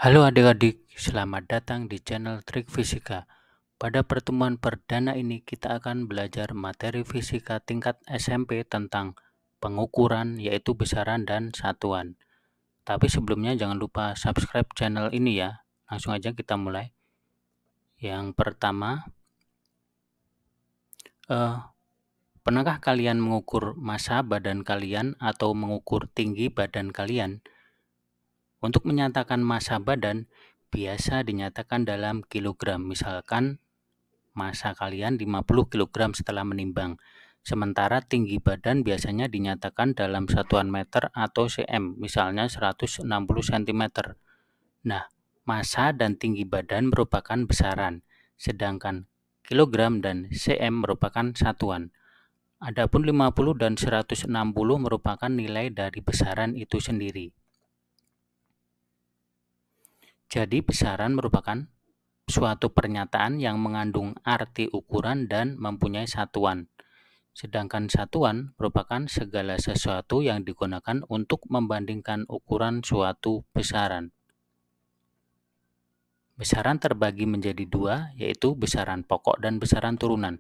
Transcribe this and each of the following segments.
Halo adik-adik, selamat datang di channel Trik Fisika. Pada pertemuan perdana ini kita akan belajar materi fisika tingkat SMP tentang pengukuran yaitu besaran dan satuan. Tapi sebelumnya jangan lupa subscribe channel ini ya. Langsung aja kita mulai. Yang pertama, eh, pernahkah kalian mengukur massa badan kalian atau mengukur tinggi badan kalian? Untuk menyatakan massa badan, biasa dinyatakan dalam kilogram. Misalkan massa kalian 50 kg setelah menimbang. Sementara tinggi badan biasanya dinyatakan dalam satuan meter atau cm, misalnya 160 cm. Nah, massa dan tinggi badan merupakan besaran, sedangkan kilogram dan cm merupakan satuan. Adapun 50 dan 160 merupakan nilai dari besaran itu sendiri. Jadi besaran merupakan suatu pernyataan yang mengandung arti ukuran dan mempunyai satuan. Sedangkan satuan merupakan segala sesuatu yang digunakan untuk membandingkan ukuran suatu besaran. Besaran terbagi menjadi dua, yaitu besaran pokok dan besaran turunan.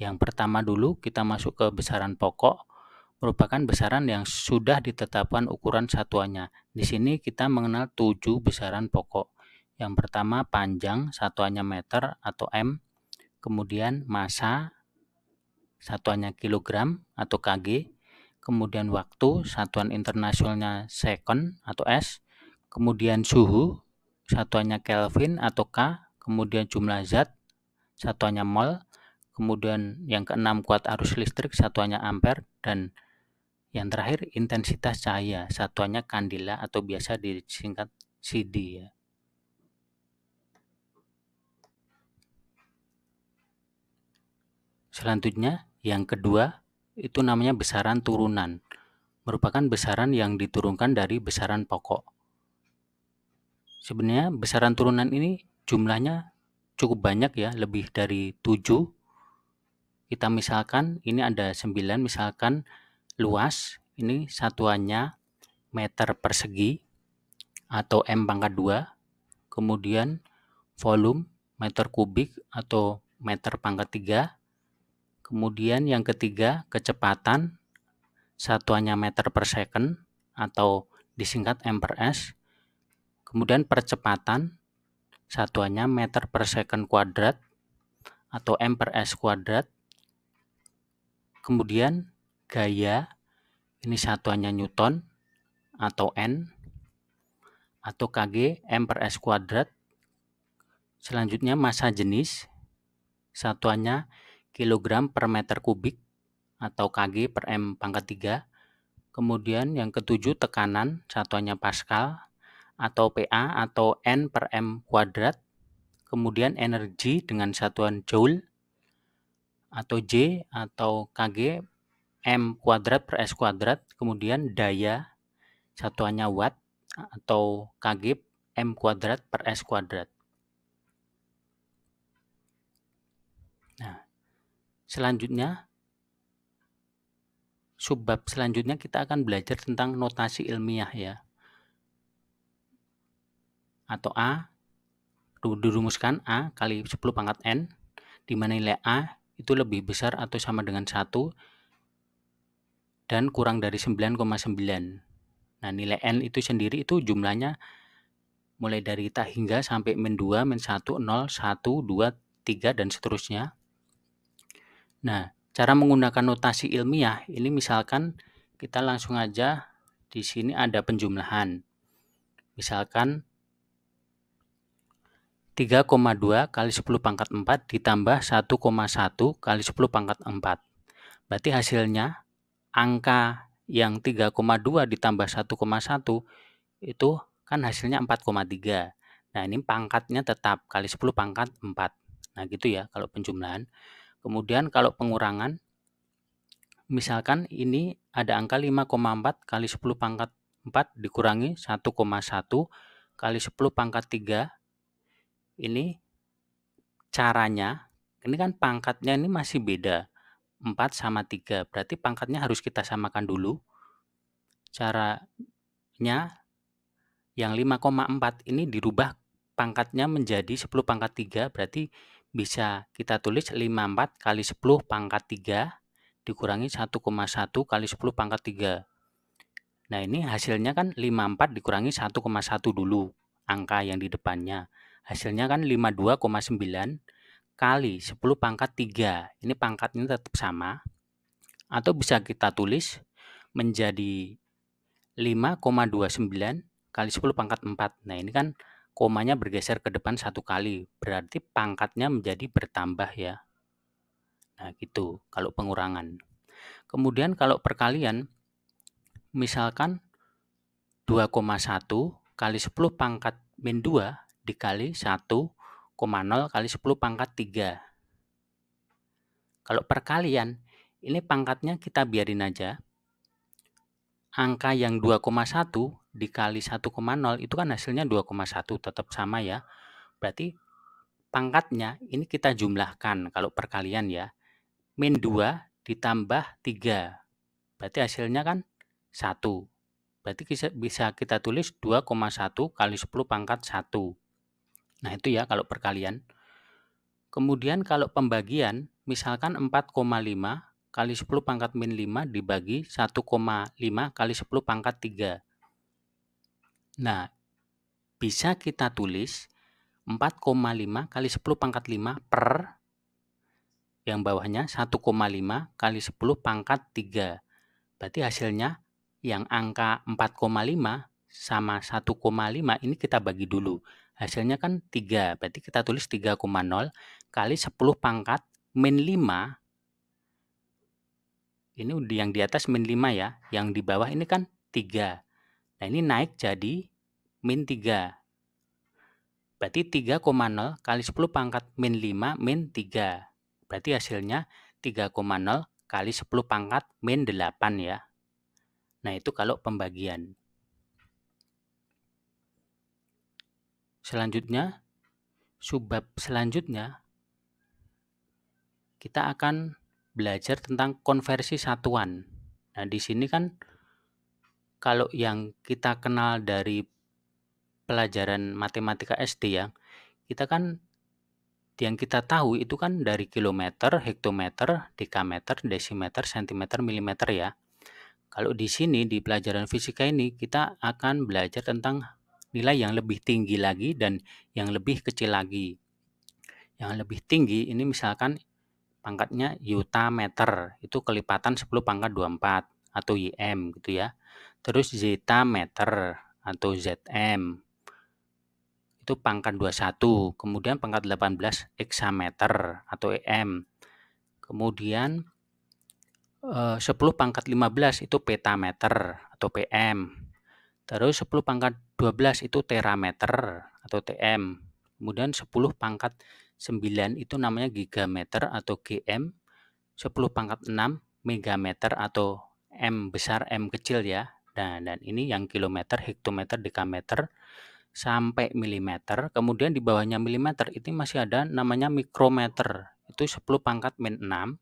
Yang pertama dulu kita masuk ke besaran pokok, merupakan besaran yang sudah ditetapkan ukuran satuannya. Di sini kita mengenal 7 besaran pokok. Yang pertama panjang, satuannya meter atau m, kemudian massa, satuannya kilogram atau kg, kemudian waktu, satuan internasionalnya second atau s, kemudian suhu, satuannya Kelvin atau K, kemudian jumlah zat, satuannya mol, kemudian yang keenam kuat arus listrik, satuannya ampere, dan yang terakhir intensitas cahaya, satuannya kandela atau biasa disingkat CD ya. Selanjutnya, yang kedua itu namanya besaran turunan. Merupakan besaran yang diturunkan dari besaran pokok. Sebenarnya besaran turunan ini jumlahnya cukup banyak ya, lebih dari 7. Kita misalkan ini ada 9, misalkan luas, ini satuannya meter persegi atau M pangkat 2. Kemudian volume meter kubik atau meter pangkat 3. Kemudian yang ketiga kecepatan, satuannya meter per second atau disingkat M per S. Kemudian percepatan, satuannya meter per second kuadrat atau M per S kuadrat. Kemudian gaya, ini satuannya Newton atau N atau kg M per S kuadrat. Selanjutnya massa jenis, satuannya kilogram per meter kubik atau kg per M pangkat 3. Kemudian yang ketujuh tekanan, satuannya Pascal atau PA atau N per M kuadrat. Kemudian energi dengan satuan Joule atau J atau kg M kuadrat per S kuadrat. Kemudian daya, satuannya Watt atau kg M kuadrat per S kuadrat. Nah, selanjutnya, subbab selanjutnya kita akan belajar tentang notasi ilmiah ya. Atau A, dirumuskan A kali 10 pangkat N, di mana nilai A itu lebih besar atau sama dengan 1 dan kurang dari 9,9. Nah, nilai N itu sendiri itu jumlahnya mulai dari tak hingga sampai min 2, min 1, 0, 1, 2, 3, dan seterusnya. Nah, cara menggunakan notasi ilmiah, ini misalkan kita langsung aja di sini ada penjumlahan. Misalkan 3,2 kali 10 pangkat 4 ditambah 1,1 kali 10 pangkat 4. Berarti hasilnya angka yang 3,2 ditambah 1,1 itu kan hasilnya 4,3. Nah, ini pangkatnya tetap kali 10 pangkat 4. Nah, gitu ya kalau penjumlahan. Kemudian kalau pengurangan, misalkan ini ada angka 5,4 kali 10 pangkat 4 dikurangi 1,1 kali 10 pangkat 3. Ini caranya, ini kan pangkatnya ini masih beda. 4 sama 3, berarti pangkatnya harus kita samakan dulu. Caranya Yang 5,4 ini dirubah pangkatnya menjadi 10 pangkat 3, berarti bisa kita tulis 54 kali 10 pangkat 3 dikurangi 1,1 kali 10 pangkat 3. Nah, ini hasilnya kan 54 dikurangi 1,1 dulu, angka yang di depannya. Hasilnya kan 52,9 kali 10 pangkat 3. Ini pangkatnya tetap sama. Atau bisa kita tulis menjadi 5,29 kali 10 pangkat 4. Nah, ini kan komanya bergeser ke depan satu kali. Berarti pangkatnya menjadi bertambah ya. Nah, gitu kalau pengurangan. Kemudian kalau perkalian, misalkan 2,1 kali 10 pangkat min 2 dikali 1,0 kali 10 pangkat 3. Kalau perkalian, ini pangkatnya kita biarin aja. Angka yang 2,1 dikali 1,0 itu kan hasilnya 2,1, tetap sama ya. Berarti pangkatnya ini kita jumlahkan kalau perkalian ya. Min 2 ditambah 3. Berarti hasilnya kan 1. Berarti bisa kita tulis 2,1 kali 10 pangkat 1. Nah, itu ya kalau perkalian. Kemudian kalau pembagian, misalkan 4,5 kali 10 pangkat min 5 dibagi 1,5 kali 10 pangkat 3. Nah, bisa kita tulis 4,5 kali 10 pangkat 5 per yang bawahnya 1,5 kali 10 pangkat 3. Berarti hasilnya yang angka 4,5 sama 1,5 ini kita bagi dulu. Hasilnya kan 3, berarti kita tulis 3,0 kali 10 pangkat min 5. Ini yang di atas min 5 ya, yang di bawah ini kan 3. Nah, ini naik jadi min 3. Berarti 3,0 kali 10 pangkat min 5 min 3. Berarti hasilnya 3,0 kali 10 pangkat min 8 ya. Nah, itu kalau pembagian. Selanjutnya, subbab selanjutnya, kita akan belajar tentang konversi satuan. Nah, di sini kan kalau yang kita kenal dari pelajaran matematika SD ya, kita kan yang kita tahu itu kan dari kilometer, hektometer, dekameter, desimeter, sentimeter, milimeter ya. Kalau di sini di pelajaran fisika ini kita akan belajar tentang nilai yang lebih tinggi lagi dan yang lebih kecil lagi. Yang lebih tinggi ini misalkan pangkatnya yuta meter, itu kelipatan 10 pangkat 24 atau YM gitu ya. Terus zeta meter atau ZM itu pangkat 21, kemudian pangkat 18 heksameter atau EM. Kemudian 10 pangkat 15 itu petameter atau PM. Terus 10 pangkat 12 itu terameter atau TM. Kemudian 10 pangkat 9 itu namanya gigameter atau GM. 10 pangkat 6 megameter atau M besar M kecil ya. Dan ini yang kilometer, hektometer, dekameter sampai milimeter. Kemudian di bawahnya milimeter itu masih ada namanya mikrometer. Itu 10 pangkat min 6.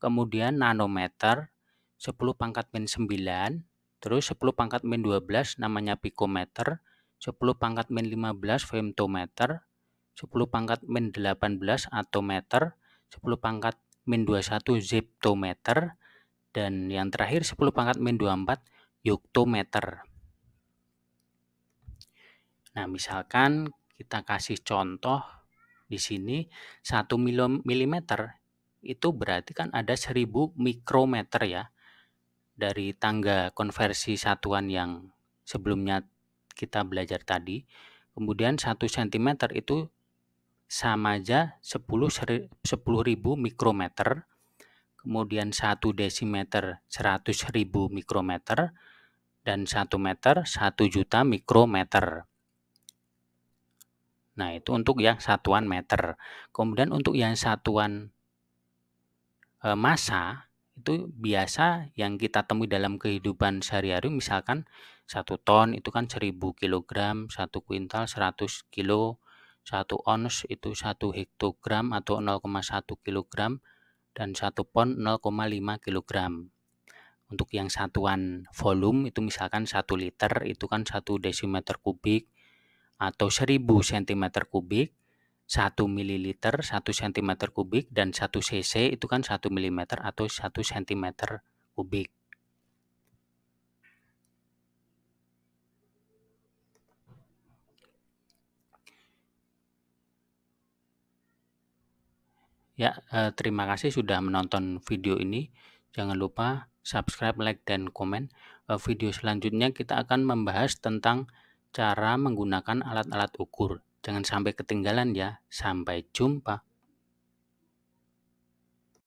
Kemudian nanometer 10 pangkat min 9. Terus 10 pangkat min 12 namanya pikometer. 10 pangkat min 15 femtometer. 10 pangkat min 18 atometer. 10 pangkat min 21 zeptometer. Dan yang terakhir 10 pangkat min 24 yuktometer. Nah, misalkan kita kasih contoh di sini 1 mm itu berarti kan ada 1000 mikrometer ya. Dari tangga konversi satuan yang sebelumnya kita belajar tadi. Kemudian 1 cm itu sama aja 10.000 mikrometer. Kemudian 1 desimeter 100.000 mikrometer. Dan 1 meter 1 juta mikrometer. Nah, itu untuk yang satuan meter. Kemudian untuk yang satuan massa, itu biasa yang kita temui dalam kehidupan sehari-hari, misalkan 1 ton itu kan 1000 kg, 1 kuintal 100 kilo, 1 ons itu 1 hektogram atau 0,1 kg, dan 1 pon 0,5 kg. Untuk yang satuan volume itu misalkan 1 liter itu kan 1 desimeter kubik atau 1000 cm kubik, 1 mililiter 1 cm kubik, dan 1 cc itu kan 1 mm atau 1 cm kubik. Ya, terima kasih sudah menonton video ini. Jangan lupa subscribe, like, dan komen. Video selanjutnya kita akan membahas tentang cara menggunakan alat-alat ukur. Jangan sampai ketinggalan ya. Sampai jumpa.